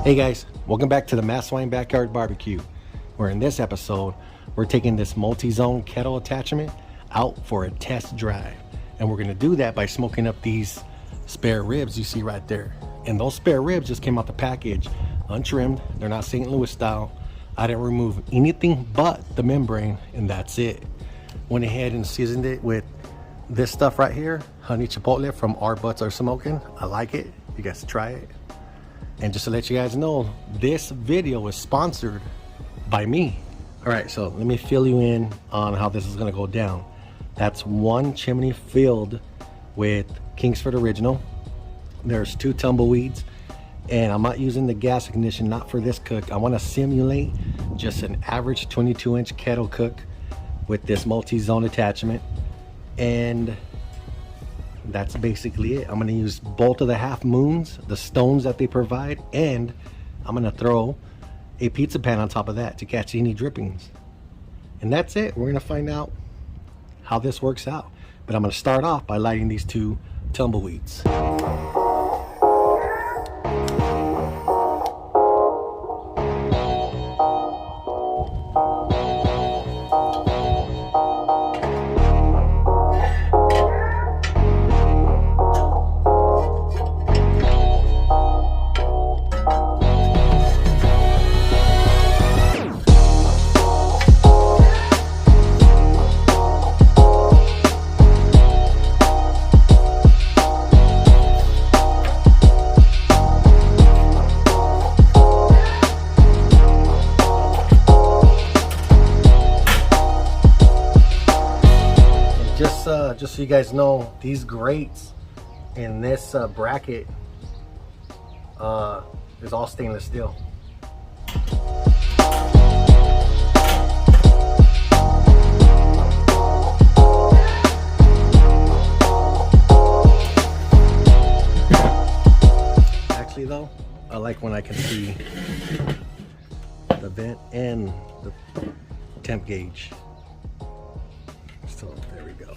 Hey guys, welcome back to the Mass Swine Backyard Barbecue, where in this episode, we're taking this multi-zone kettle attachment out for a test drive. And we're gonna do that by smoking up these spare ribs you see right there. And those spare ribs just came out the package, untrimmed. They're not St. Louis style. I didn't remove anything but the membrane, and that's it. Went ahead and seasoned it with this stuff right here, honey chipotle from Our Butts Are Smoking. I like it. You guys try it. And just to let you guys know, this video is sponsored by me. All right, so let me fill you in on how this is gonna go down. That's one chimney filled with Kingsford Original. There's 2 tumbleweeds, and I'm not using the gas ignition, not for this cook. I wanna simulate just an average 22-inch kettle cook with this multi-zone attachment. And that's basically it. I'm gonna use both of the half moons, the stones that they provide, and I'm gonna throw a pizza pan on top of that to catch any drippings. And that's it. We're gonna find out how this works out. But I'm gonna start off by lighting these 2 tumbleweeds. Just so you guys know, these grates in this bracket is all stainless steel. Actually though, I like when I can see the vent and the temp gauge. So there we go.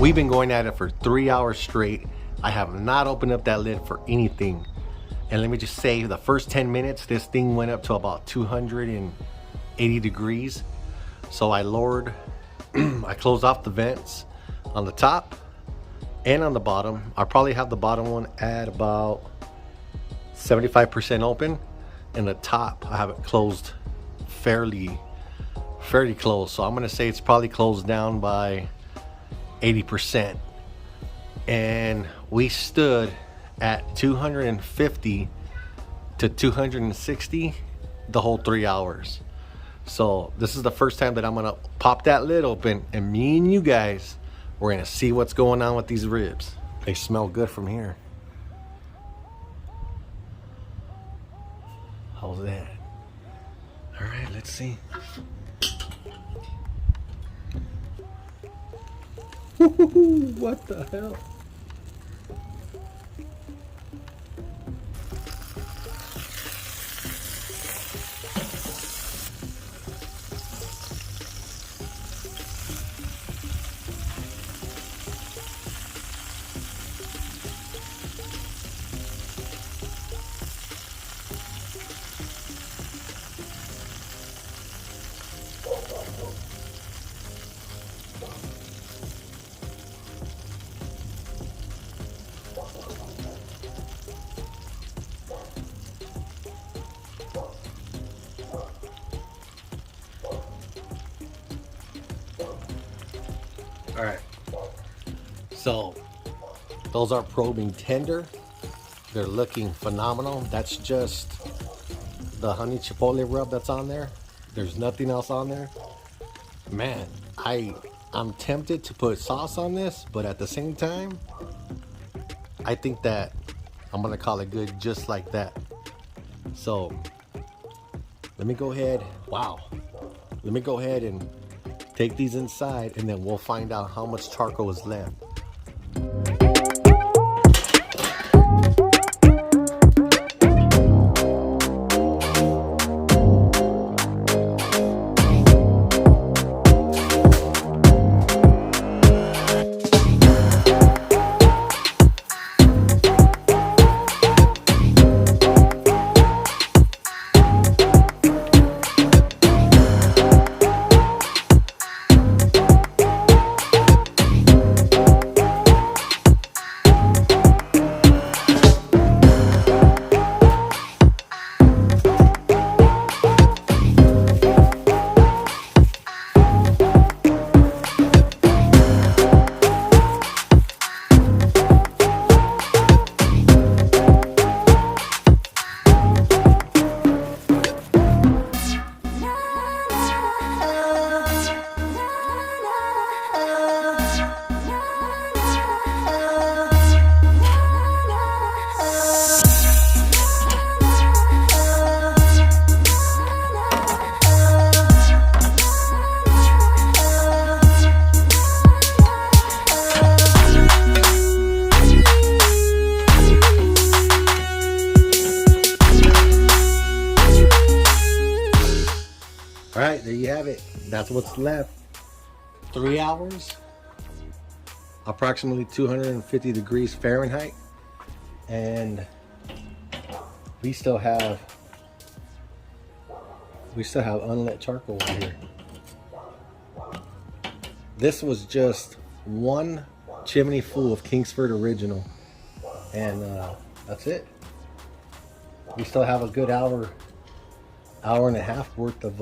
We've been going at it for 3 hours straight. I have not opened up that lid for anything. And let me just say, the first 10 minutes, this thing went up to about 280 degrees. So I lowered, I closed off the vents on the top and on the bottom. I'll probably have the bottom one at about 75% open. And the top, I have it closed fairly close. So I'm gonna say it's probably closed down by 80%. And we stood at 250 to 260 the whole 3 hours. So this is the first time that I'm gonna pop that lid open, and me and you guys, we're gonna see what's going on with these ribs. They smell good from here. How's that? All right, let's see. What the hell? All right, so those are probing tender. They're looking phenomenal. That's just the honey chipotle rub that's on there. There's nothing else on there. Man, I'm tempted to put sauce on this, but at the same time, I think that I'm gonna call it good just like that. So let me go ahead. Wow. Let me go ahead and take these inside, and then we'll find out how much charcoal is left. All right, there you have it. That's what's left. 3 hours, approximately 250 degrees Fahrenheit, and we still have unlit charcoal over here. This was just one chimney full of Kingsford Original, and that's it. We still have a good hour and a half worth of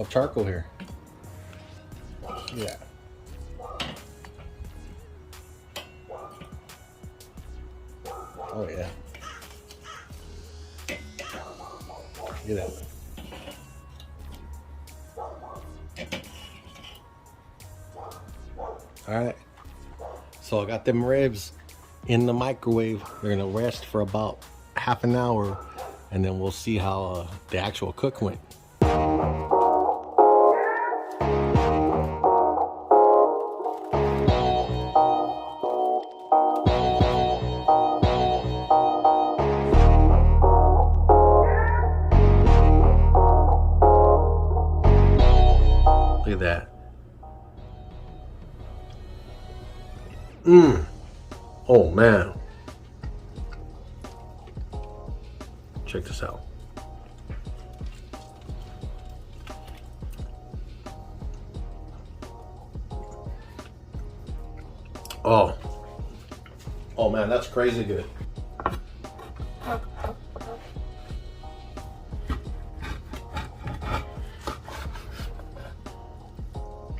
charcoal here. Yeah. Oh yeah. Look at that. All right. So I got them ribs in the microwave. They're gonna rest for about half an hour, and then we'll see how the actual cook went. Look at that. Oh man. Check this out. Oh man, that's crazy good.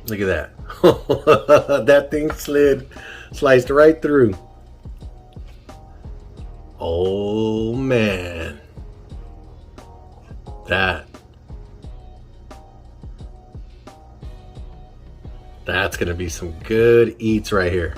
Look at that. That thing sliced right through. Oh man. That's gonna be some good eats right here.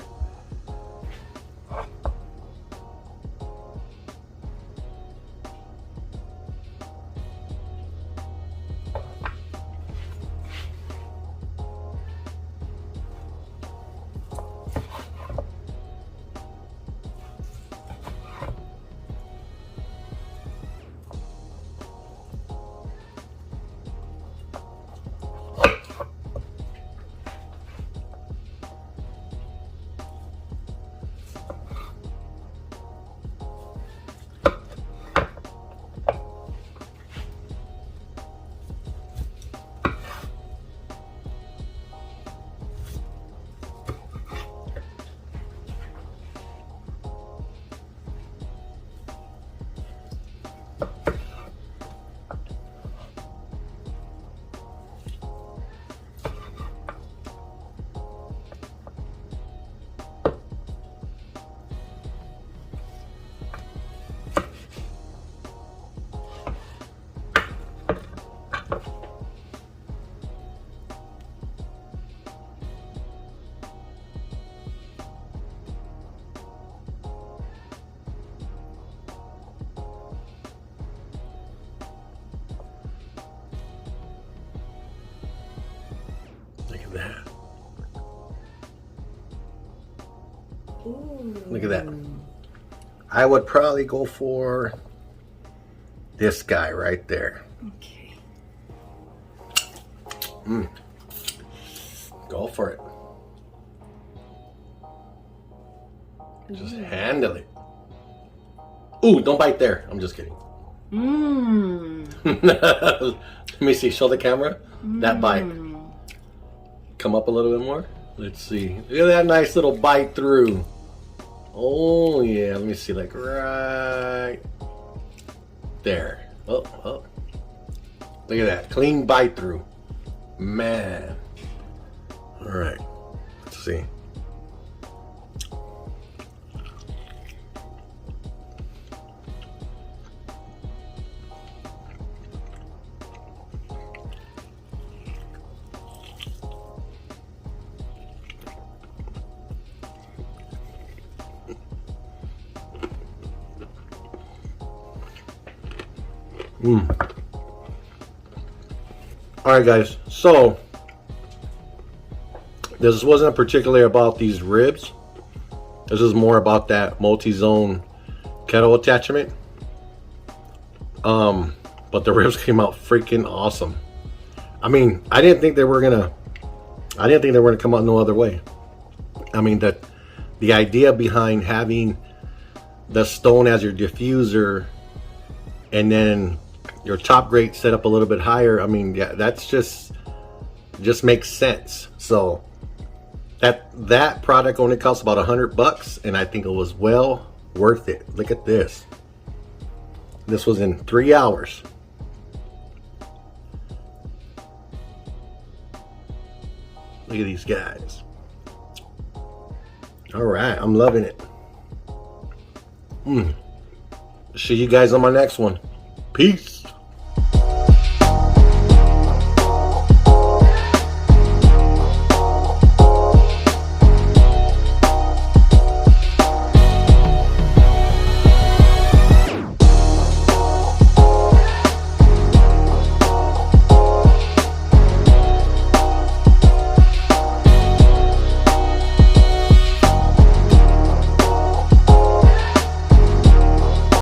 Look at that. I would probably go for this guy right there. Okay. Go for it. Just handle it. Ooh, don't bite there. I'm just kidding. Let me see. Show the camera. That bite. Come up a little bit more. Let's see. Look at that nice little bite through. Oh, yeah. Let me see. Like right there. Oh, oh. Look at that. Clean bite through. Man. All right. Let's see. All right, guys. So this wasn't particularly about these ribs. This is more about that multi-zone kettle attachment. But the ribs came out freaking awesome. I mean, I didn't think they were gonna come out no other way. I mean, the idea behind having the stone as your diffuser and then your top grate set up a little bit higher, I mean, yeah, that's just makes sense. So that product only cost about $100, and I think it was well worth it. Look at this. This was in 3 hours. Look at these guys. All right, I'm loving it. See you guys on my next one. Peace.